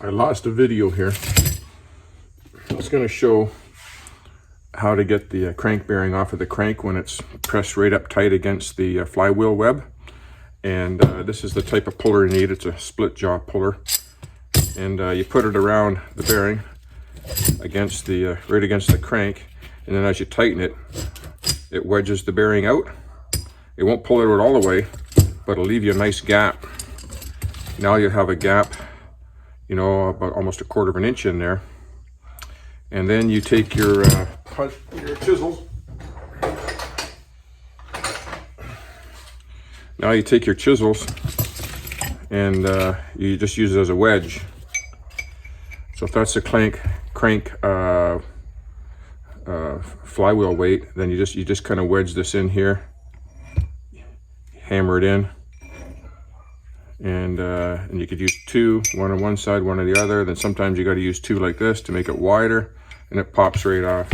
I lost a video here. I was going to show how to get the crank bearing off of the crank when it's pressed right up tight against the flywheel web. And this is the type of puller you need. It's a split jaw puller. And you put it around the bearing against the right against the crank. And then as you tighten it, it wedges the bearing out. It won't pull it out all the way, but it'll leave you a nice gap. Now you have a gap, you know, about almost a quarter of an inch in there. And then you take your chisels. Now you take your chisels and you just use it as a wedge. So if that's the crank flywheel weight, then you just kind of wedge this in here, hammer it in, and you could use two, one on one side, one on the other. Then sometimes you got to use two like this to make it wider, and it pops right off.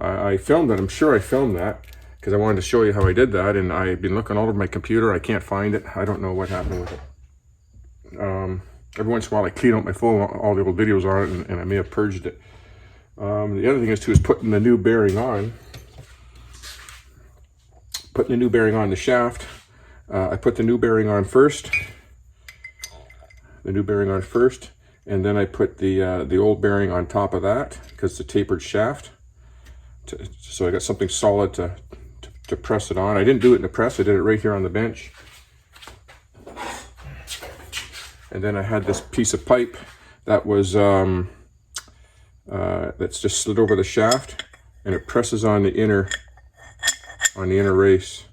I filmed it. I'm sure I filmed that because I wanted to show you how I did that, and I've been looking all over my computer. I can't find it. I don't know what happened with it. Every once in a while I clean out my phone, all the old videos on it, and I may have purged it. The other thing is putting the new bearing on. Putting the new bearing on the shaft. I put the new bearing on first. And then I put the old bearing on top of that because it's a tapered shaft. So I got something solid to press it on. I didn't do it in the press. I did it right here on the bench. And then I had this piece of pipe that was that's just slid over the shaft, and it presses on the inner race.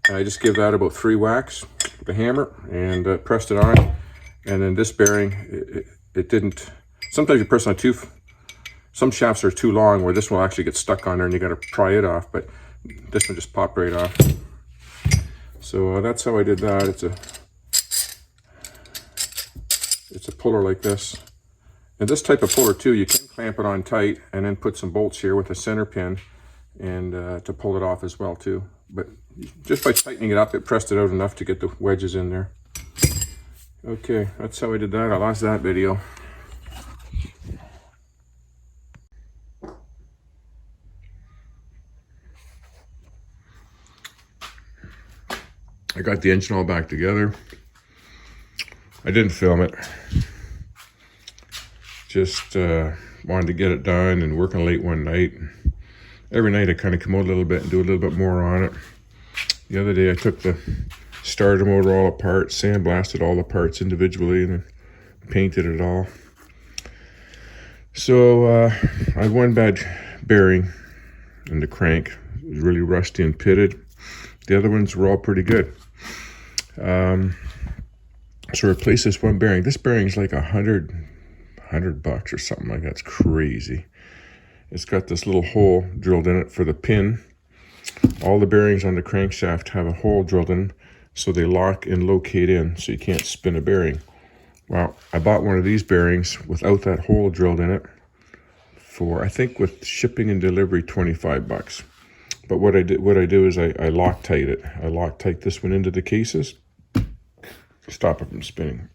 And I just give that about 3 whacks with a hammer and pressed it on. And then this bearing, it didn't. Sometimes you press on too. Some shafts are too long where this one will actually get stuck on there, and you got to pry it off. But this one just popped right off. So that's how I did that. It's a puller like this. And this type of puller too, you can clamp it on tight and then put some bolts here with a center pin and to pull it off as well too. But just by tightening it up, it pressed it out enough to get the wedges in there. Okay, that's how I did that. I lost that video. I got the engine all back together. I didn't film it. Just wanted to get it done, and working late one night. Every night I kind of come out a little bit and do a little bit more on it. The other day I took the starter motor all apart, sandblasted all the parts individually, and then painted it all. So I had one bad bearing in the crank. It was really rusty and pitted. The other ones were all pretty good. So replace this one bearing. This bearing is like $100 or something like that. It's crazy. It's got this little hole drilled in it for the pin. All the bearings on the crankshaft have a hole drilled in, so they lock and locate in, so you can't spin a bearing. Well, I bought one of these bearings without that hole drilled in it for, I think with shipping and delivery, 25 bucks. But what I do is I Loctite it. I Loctite this one into the cases, stop it from spinning.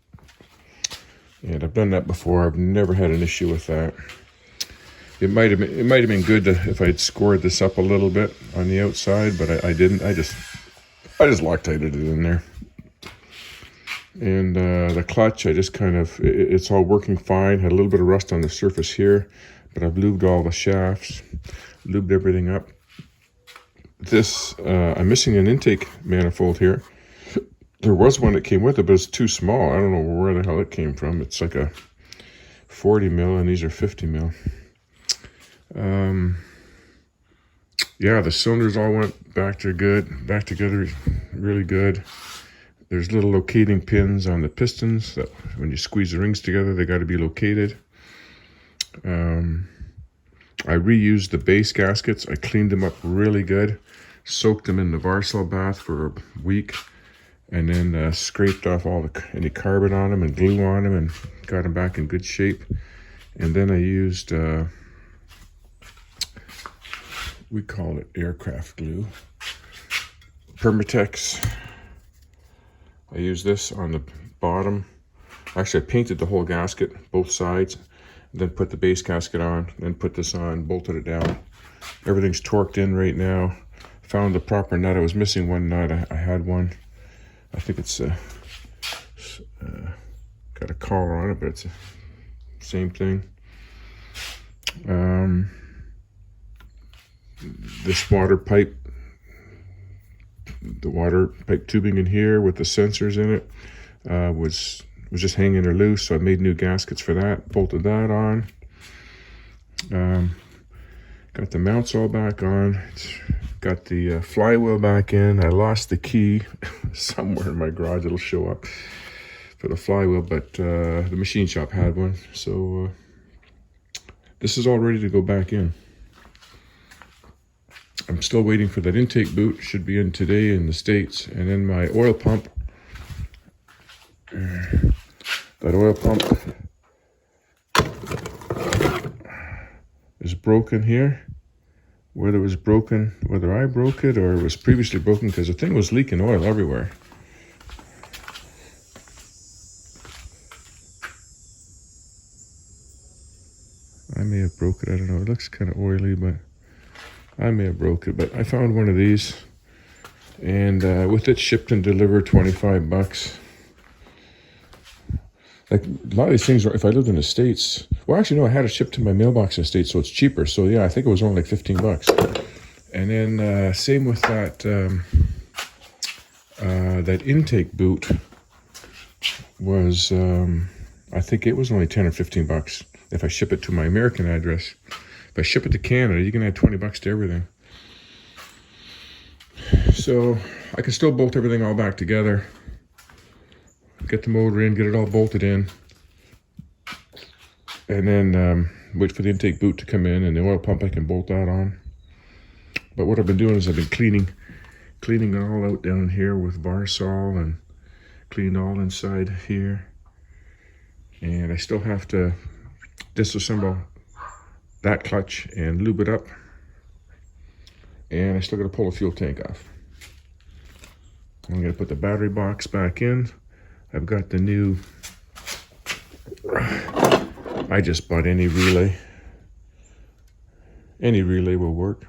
And I've done that before. I've never had an issue with that. It might have been good if I'd scored this up a little bit on the outside, but I didn't. I just Loctited it in there. And the clutch, I just kind of, it's all working fine. Had a little bit of rust on the surface here, but I've lubed all the shafts, lubed everything up. This, I'm missing an intake manifold here. There was one that came with it, but it's too small. I don't know where the hell it came from. It's like a 40 mil, and these are 50 mil. Yeah, the cylinders all went back together really good. There's little locating pins on the pistons that when you squeeze the rings together, they got to be located. I reused the base gaskets. I cleaned them up really good, soaked them in the Varsol bath for a week, and then scraped off any carbon on them and glue on them and got them back in good shape. And then I used, we call it aircraft glue, Permatex. I used this on the bottom Actually, I painted the whole gasket, both sides, then put the base gasket on, then put this on, bolted it down. Everything's torqued in right now. Found the proper nut. I was missing one nut. I had one. I think it's got a collar on it, but it's the same thing. This water pipe, the water pipe tubing in here with the sensors in it, was just hanging there loose, so I made new gaskets for that, bolted that on. Got the mounts all back on. Got the flywheel back in. I lost the key somewhere in my garage. It'll show up for the flywheel, but the machine shop had one. So this is all ready to go back in. I'm still waiting for that intake boot. Should be in today in the States. And then my oil pump. That oil pump is broken here. Whether it was broken, whether I broke it or it was previously broken, because the thing was leaking oil everywhere. I may have broke it, I don't know. It looks kind of oily, but I may have broke it. But I found one of these, and with it shipped and delivered, $25. Like a lot of these things, if I lived in the States, well, actually, no, I had it shipped to my mailbox in the States, so it's cheaper. So yeah, I think it was only like $15. And then same with that that intake boot was, I think it was only 10 or $15 if I ship it to my American address. If I ship it to Canada, you can add $20 to everything. So I can still bolt everything all back together. Get the motor in, get it all bolted in, and then wait for the intake boot to come in, and the oil pump I can bolt that on. But what I've been doing is I've been cleaning it all out down here with Varsol, and cleaned all inside here. And I still have to disassemble that clutch and lube it up. And I still got to pull the fuel tank off. I'm going to put the battery box back in. I've got the new, I just bought any relay. Any relay will work.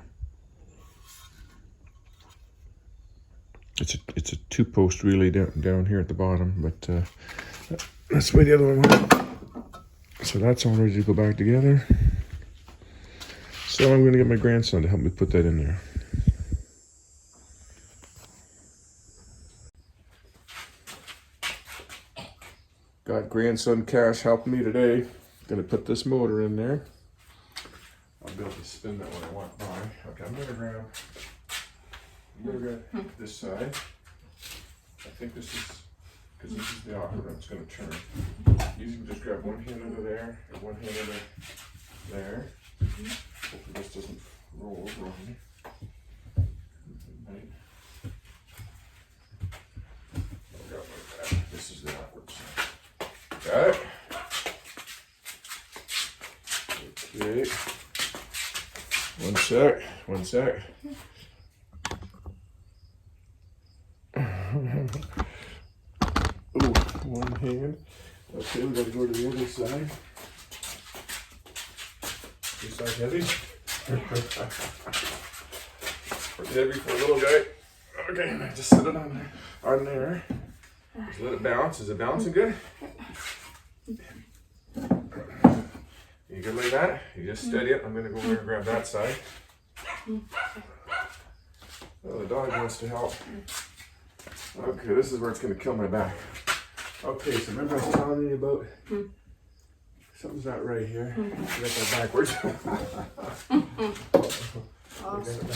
It's a 2-post relay down here at the bottom, but that's where the other one went. So that's all ready to go back together. So I'm going to get my grandson to help me put that in there. Got grandson Cash helping me today. Gonna put this motor in there. I'll be able to spin that when I walk by. Okay, I'm gonna grab this side. I think this is, because this is the operator, it's gonna turn. You can just grab one hand under there and one hand under there. Hopefully this doesn't roll over on me. Right. This is the outward side. Got it? Okay. One sec. Ooh, one hand. Okay, we gotta go to the other side. This side heavy. Pretty heavy for a little guy. Okay, just set it on there. Just let it bounce. Is it bouncing good? You good like that? You just steady it. I'm going to go over and grab that side. Oh, the dog wants to help. Okay, this is where it's going to kill my back. Okay, so remember I was telling you about something's not right here. I got that backwards. Awesome.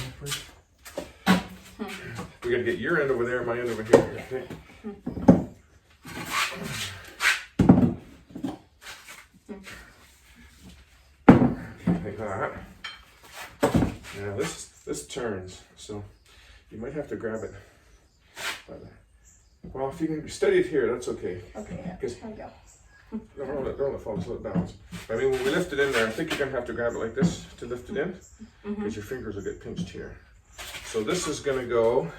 We got to get your end over there, my end over here. Okay. Like that. Now this turns, so you might have to grab it. Well, if you can steady it here, that's okay. Okay. Because There we go. don't let it fall, just let it bounce. I mean, when we lift it in there, I think you're gonna have to grab it like this to lift it in, because your fingers will get pinched here. So this is gonna go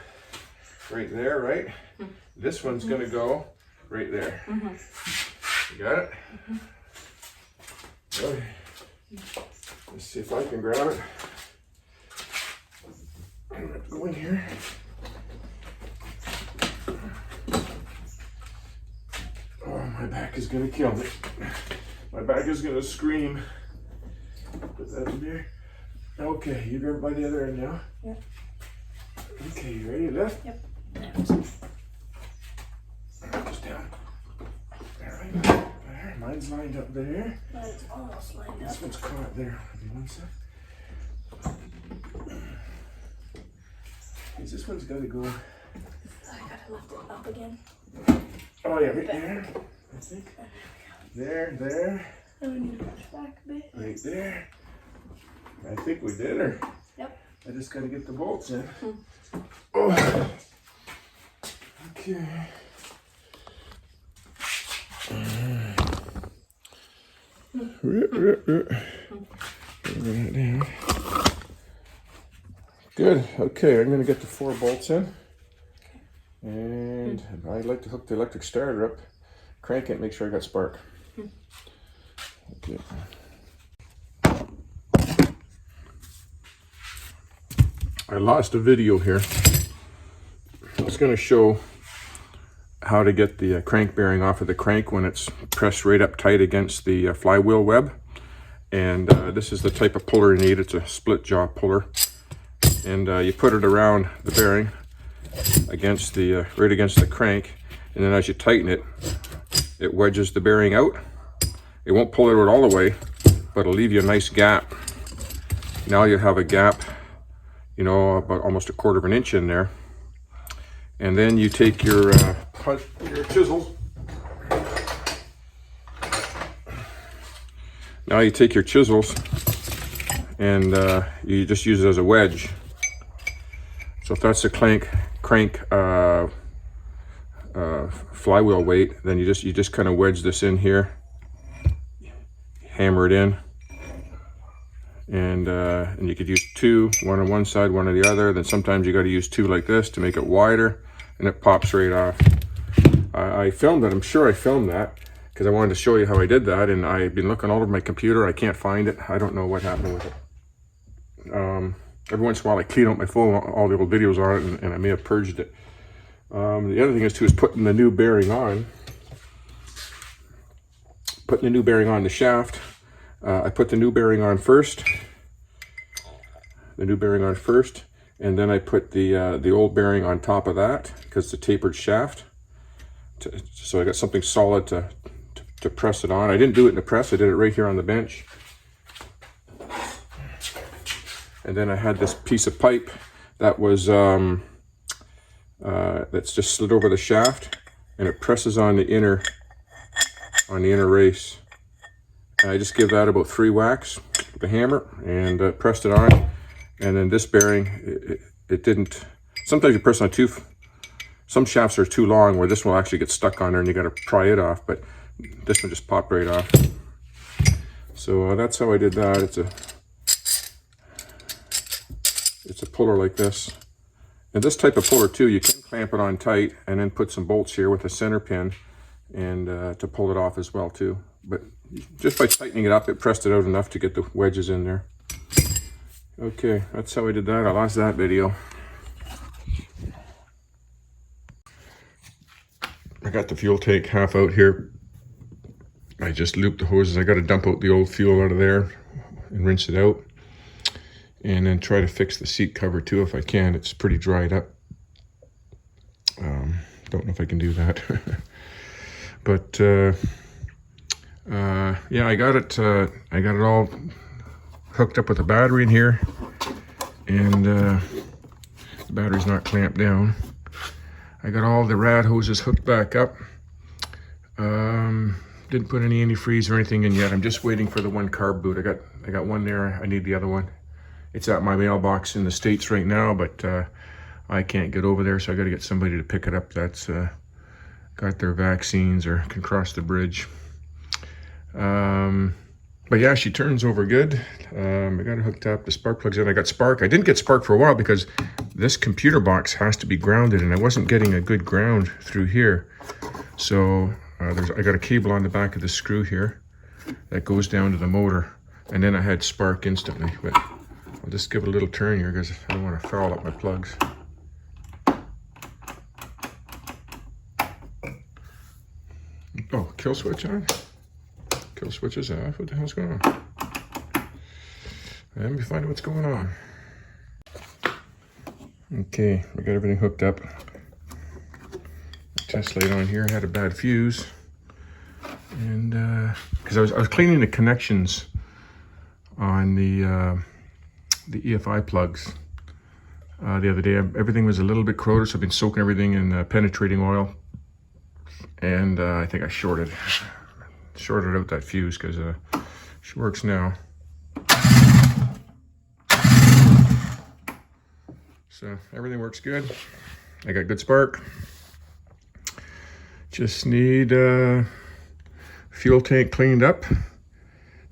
right there, right? This one's gonna go right there. You got it? Okay. Let's see if I can grab it. I'm going to go in here. Oh, my back is going to kill me. My back is going to scream. Put that in there. Okay, you grab it by the other end now? Yeah. Okay, you ready to lift? Yep. Just down. There we go. There. Mine's lined up there. Mine's almost lined up. This one's caught there. Give me one sec. This one's got to go. I gotta lift it up again. Oh, yeah, right there. I think. There. And we need to push back a bit. Right there. I think we did her. Yep. I just got to get the bolts in. Oh. Okay. Bring that down. Good. Okay, I'm going to get the 4 bolts in. And I'd like to hook the electric starter up, crank it, make sure I got spark. Okay. I lost a video here. I was going to show how to get the crank bearing off of the crank when it's pressed right up tight against the flywheel web. And this is the type of puller you need. It's a split jaw puller. And you put it around the bearing against the right against the crank, and then as you tighten it, it wedges the bearing out. It won't pull it out all the way, but it'll leave you a nice gap. Now you have a gap, you know, about almost a 1/4 of an inch in there. And then you take your chisel. Now you take your chisels and you just use it as a wedge. So if that's the crank flywheel weight, then you just kind of wedge this in here, hammer it in, and you could use 2, one on one side, one on the other. Then sometimes you got to use 2 like this to make it wider, and it pops right off. I filmed it. I'm sure I filmed that because I wanted to show you how I did that, and I've been looking all over my computer. I can't find it. I don't know what happened with it. Every once in a while I clean out my phone, all the old videos on it, and I may have purged it. The other thing is putting the new bearing on. Putting the new bearing on the shaft. I put the new bearing on first. And then I put the old bearing on top of that because it's a tapered shaft. So I got something solid to press it on. I didn't do it in the press. I did it right here on the bench. And then I had this piece of pipe that was that's just slid over the shaft, and it presses on the inner race. I just give that about 3 whacks with a hammer and pressed it on. And then this bearing, it didn't. Sometimes you press on some shafts are too long where this one will actually get stuck on there, and you got to pry it off. But this one just popped right off. So that's how I did that. It's a puller like this. And this type of puller too, you can clamp it on tight and then put some bolts here with a center pin and to pull it off as well too. But just by tightening it up, it pressed it out enough to get the wedges in there. Okay, that's how I did that. I lost that video. I got the fuel tank half out here. I just looped the hoses. I got to dump out the old fuel out of there and rinse it out. And then try to fix the seat cover too if I can. It's pretty dried up. Don't know if I can do that. But yeah, I got it all hooked up with a battery in here, and the battery's not clamped down. I got all the rad hoses hooked back up. Didn't put any antifreeze or anything in yet. I'm just waiting for the one carb boot. I got one there. I need the other one. It's at my mailbox in the States right now, but I can't get over there, so I got to get somebody to pick it up that's got their vaccines or can cross the bridge. But yeah, she turns over good. I got it hooked up. The spark plugs in. I got spark. I didn't get spark for a while because this computer box has to be grounded, and I wasn't getting a good ground through here. So I got a cable on the back of the screw here that goes down to the motor, and then I had spark instantly. But I'll just give it a little turn here because I don't want to foul up my plugs. Oh, kill switch on? Kill switch is off. What the hell's going on? Let me find out what's going on. Okay, we got everything hooked up. Test light on here. I had a bad fuse, and because I was cleaning the connections on the EFI plugs the other day. Everything was a little bit corroded, so I've been soaking everything in penetrating oil, and I think I shorted out that fuse because she works now. So everything works good. I got good spark. Just need fuel tank cleaned up.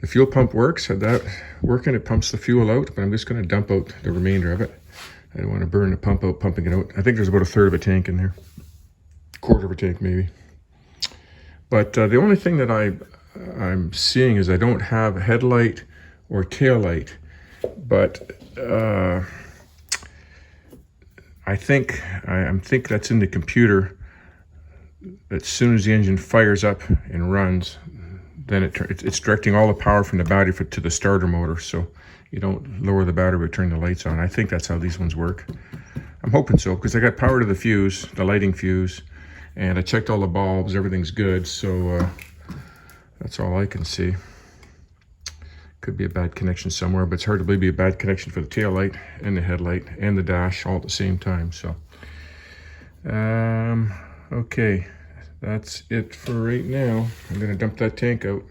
The fuel pump works. Had that working, it pumps the fuel out, but I'm just going to dump out the remainder of it. I don't want to burn the pump out, pumping it out. I think there's about a third of a tank in there. Quarter of a tank maybe. But the only thing that I'm seeing is I don't have a headlight or tail light, but I think that's in the computer. As soon as the engine fires up and runs, then it's directing all the power from the battery to the starter motor. So you don't lower the battery but turn the lights on. I think that's how these ones work. I'm hoping so, because I got power to the fuse, the lighting fuse, and I checked all the bulbs. Everything's good. So that's all I can see. Could be a bad connection somewhere, but it's hard to believe it'd be a bad connection for the tail light and the headlight and the dash all at the same time. So, okay, that's it for right now. I'm gonna dump that tank out.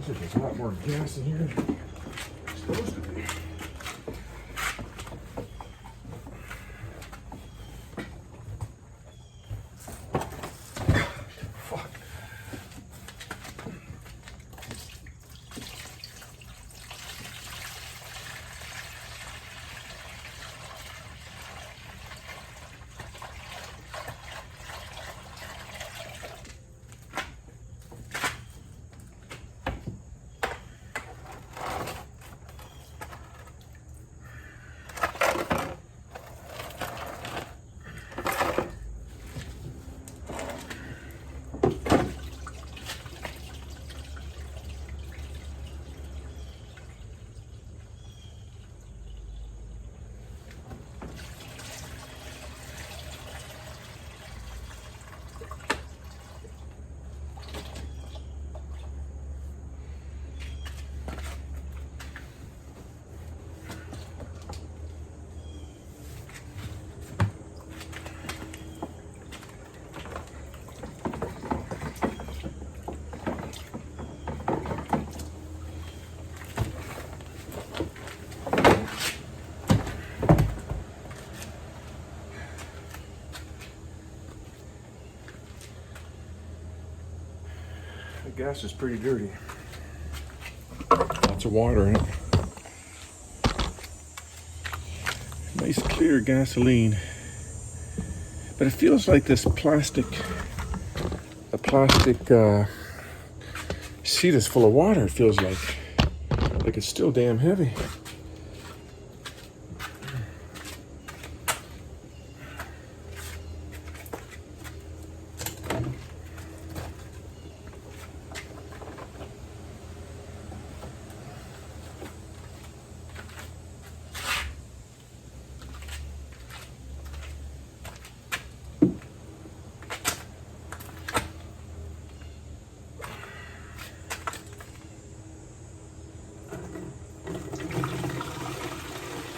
There's a lot more gas in here than it's supposed to be. Fuck. The gas is pretty dirty. Lots of water in it. Nice clear gasoline. But it feels like this plastic seat is full of water, it feels like. Like it's still damn heavy.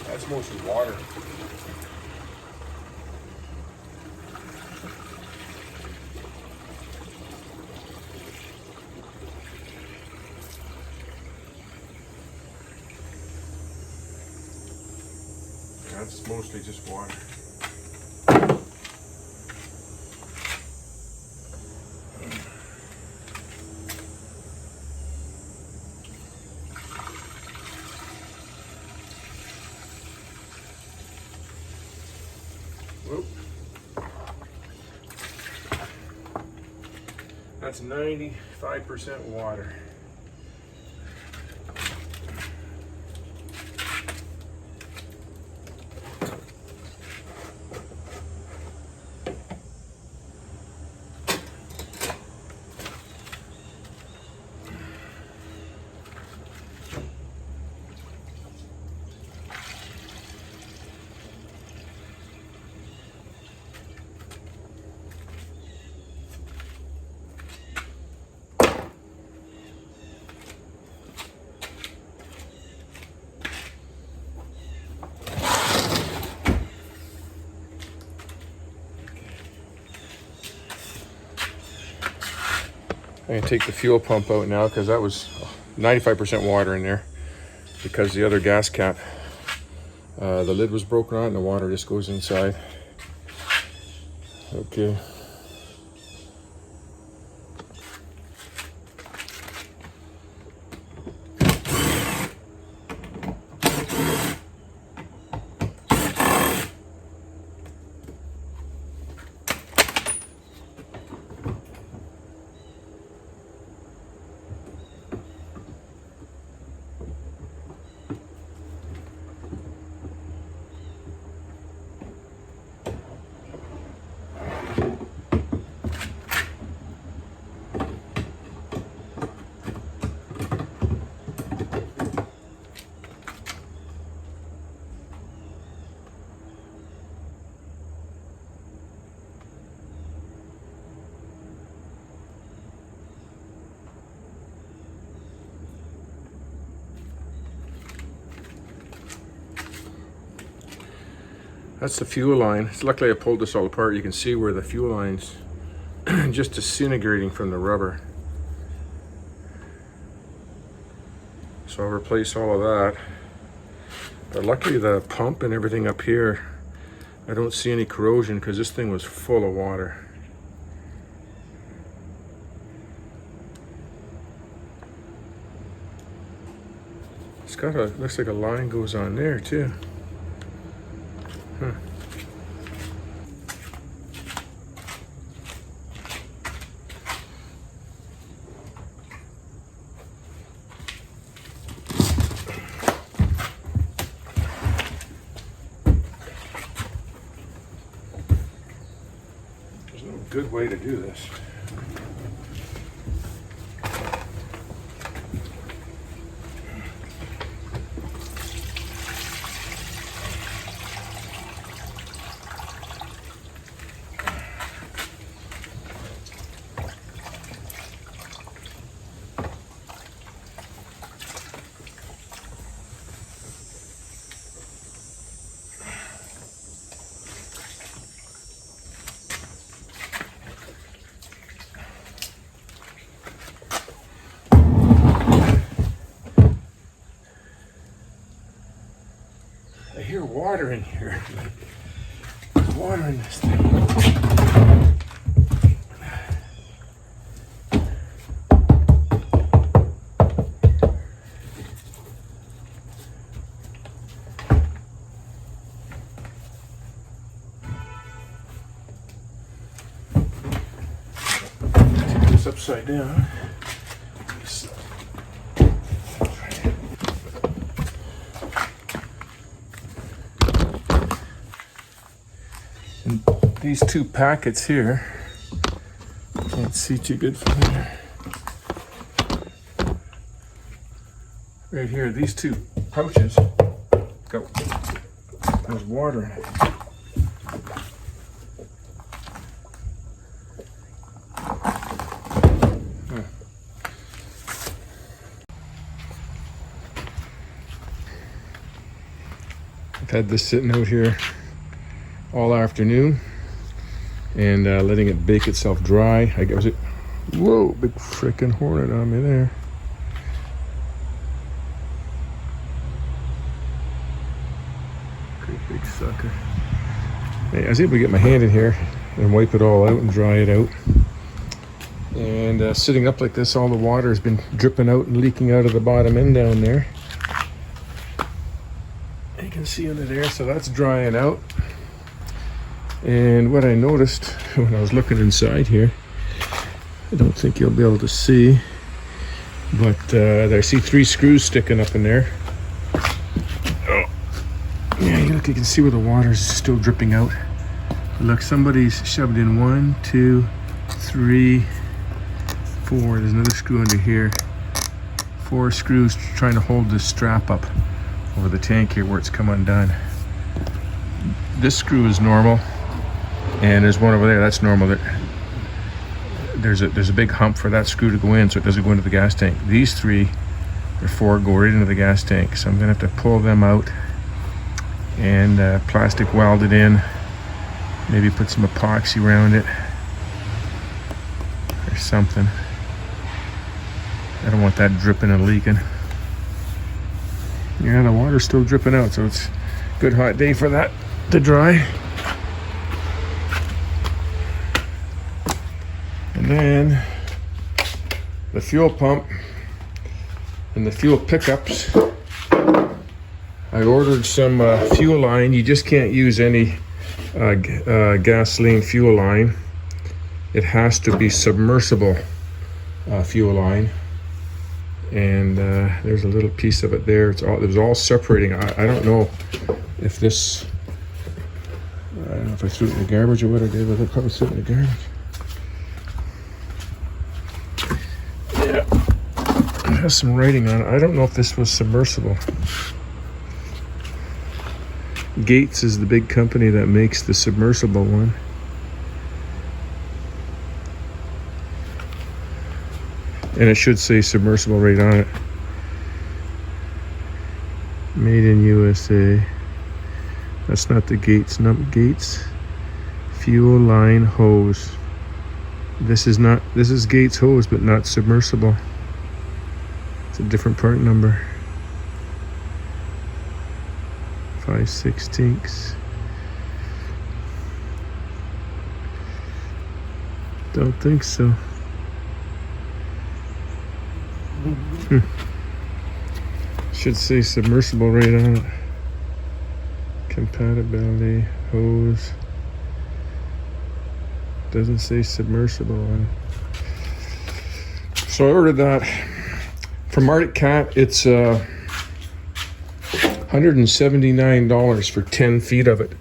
That's mostly water. That's mostly just water. That's 95% water. I'm gonna take the fuel pump out now because that was 95% water in there because the other gas cap, the lid was broken on and the water just goes inside. Okay. That's the fuel line. Luckily I pulled this all apart. You can see where the fuel line's just disintegrating from the rubber. So I'll replace all of that. But luckily the pump and everything up here, I don't see any corrosion because this thing was full of water. It's got a, looks like a line goes on there too. Huh. There's no good way to do this. I hear water in here. There's water in this thing. Take this upside down. And these two packets here, can't see too good from here. Right here, these two pouches got, there's water in it. I've had this sitting out here all afternoon and letting it bake itself dry. I guess it, whoa, big freaking hornet on me there. Great big sucker. Hey, I was able to get my hand in here and wipe it all out and dry it out. And sitting up like this, all the water has been dripping out and leaking out of the bottom end down there. You can see under there, so that's drying out. And what I noticed when I was looking inside here, I don't think you'll be able to see, but I see 3 screws sticking up in there. Oh, yeah, you can see where the water's still dripping out. Look, somebody's shoved in 1, 2, 3, 4. There's another screw under here. 4 screws trying to hold this strap up over the tank here where it's come undone. This screw is normal, and there's one over there that's normal. There's a big hump for that screw to go in, so it doesn't go into the gas tank. These 3 or 4 go right into the gas tank, so I'm gonna have to pull them out and plastic weld it in. Maybe put some epoxy around it or something. I don't want that dripping and leaking. Yeah, the water's still dripping out, so it's a good hot day for that to dry. And then the fuel pump and the fuel pickups. I ordered some fuel line. You just can't use any gasoline fuel line. It has to be submersible fuel line. And there's a little piece of it there. It was all separating. I don't know if this, I don't know if I threw it in the garbage or what I did, but I probably threw it in the garbage. Yeah, it has some writing on it. I don't know if this was submersible. Gates is the big company that makes the submersible one. And it should say submersible right on it. Made in USA. That's not the Gates. Not Gates. Fuel line hose. This is Gates hose, but not submersible. It's a different part number. 5/16. Don't think so. Should say submersible right on it. Compatibility, hose. Doesn't say submersible on it. So I ordered that from Arctic Cat. It's $179 for 10 feet of it.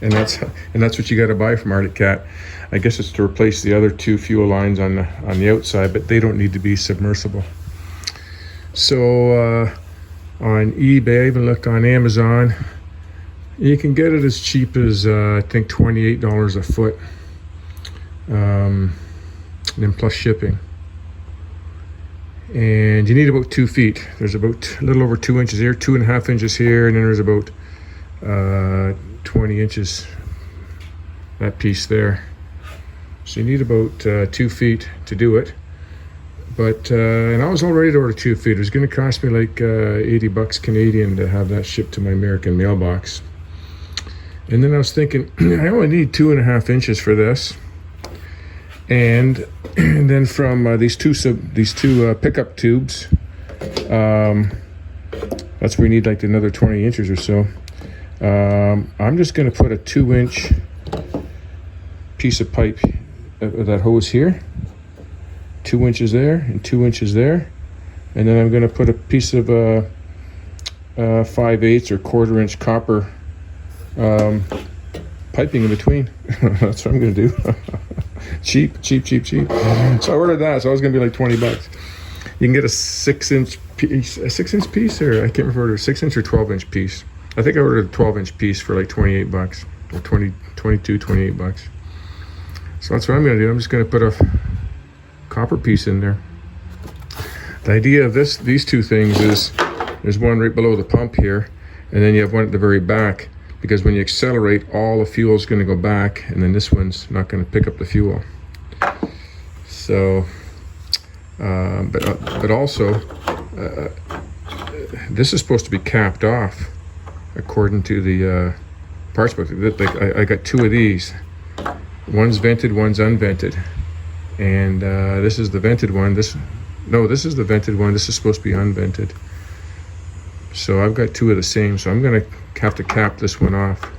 and that's what you got to buy from Arctic Cat. I guess it's to replace the other 2 fuel lines on the outside, but they don't need to be submersible. So on eBay, I even looked on Amazon. You can get it as cheap as I think $28 a foot, and then plus shipping. And you need about 2 feet. There's about a little over 2 inches here, 2.5 inches here, and then there's about 20 inches, that piece there. So you need about 2 feet to do it. But, and I was all ready to order 2 feet. It was going to cost me like 80 bucks Canadian to have that shipped to my American mailbox. And then I was thinking, I only need 2.5 inches for this. And then from these two pickup tubes, that's where you need like another 20 inches or so. I'm just going to put a 2-inch piece of pipe, that hose here, 2 inches there and 2 inches there, and then I'm going to put a piece of 5/8 or 1/4 inch copper piping in between. That's what I'm going to do. cheap. So I ordered that, so I was going to be like 20 bucks. You can get a 6-inch piece, or I can't remember, 6-inch or 12-inch piece. I think I ordered a 12-inch piece for like 28 bucks or 22, 28 bucks. So that's what I'm going to do. I'm just going to put a copper piece in there. The idea of these 2 things is there's one right below the pump here, and then you have one at the very back, because when you accelerate, all the fuel is going to go back, and then this one's not going to pick up the fuel. So, but also, this is supposed to be capped off according to the parts book. I got 2 of these. One's vented, one's unvented. And this is the vented one. This is the vented one. This is supposed to be unvented. So I've got 2 of the same. So I'm going to have to cap this one off.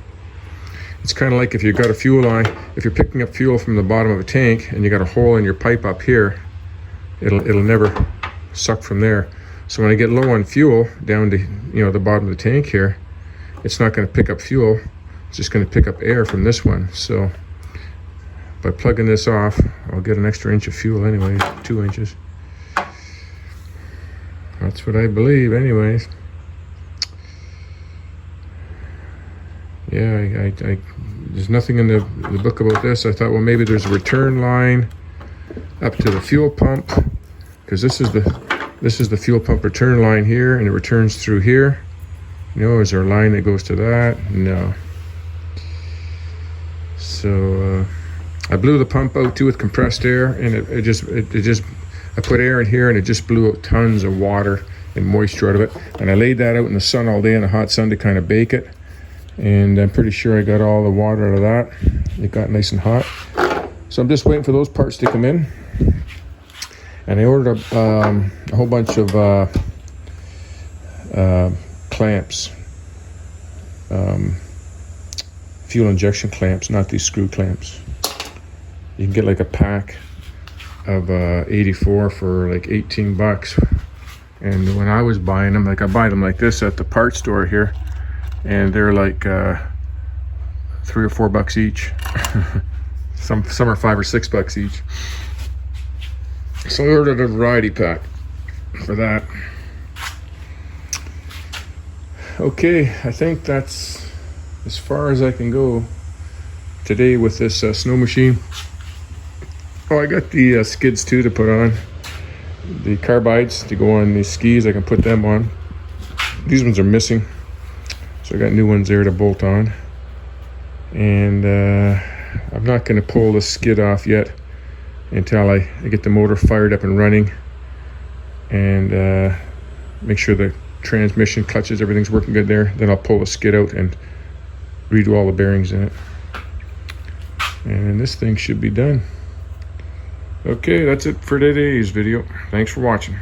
It's kind of like if you've got a fuel line, if you're picking up fuel from the bottom of a tank and you got a hole in your pipe up here, it'll never suck from there. So when I get low on fuel down to, you know, the bottom of the tank here, it's not going to pick up fuel. It's just going to pick up air from this one. So by plugging this off, I'll get an extra inch of fuel anyway, 2 inches. That's what I believe anyways. Yeah, I there's nothing in the book about this. I thought, well, maybe there's a return line up to the fuel pump, because this is the fuel pump return line here, and it returns through here. You know, is there a line that goes to that? No. So I blew the pump out too with compressed air, and it just I put air in here, and it just blew out tons of water and moisture out of it. And I laid that out in the sun all day in the hot sun to kind of bake it. And I'm pretty sure I got all the water out of that. It got nice and hot. So I'm just waiting for those parts to come in. And I ordered a whole bunch of clamps, fuel injection clamps, not these screw clamps. You can get like a pack of 84 for like 18 bucks. And when I was buying them, like I buy them like this at the parts store here, and they're like $3 or $4 each. some are $5 or $6 each. So I ordered a variety pack for that. Okay, I think that's as far as I can go today with this snow machine. Oh, I got the skids too to put on. The carbides to go on these skis, I can put them on. These ones are missing, so I got new ones there to bolt on. And I'm not going to pull the skid off yet until I get the motor fired up and running, and make sure the transmission, clutches, everything's working good there. Then I'll pull the skid out and redo all the bearings in it. And this thing should be done. Okay, that's it for today's video. Thanks for watching.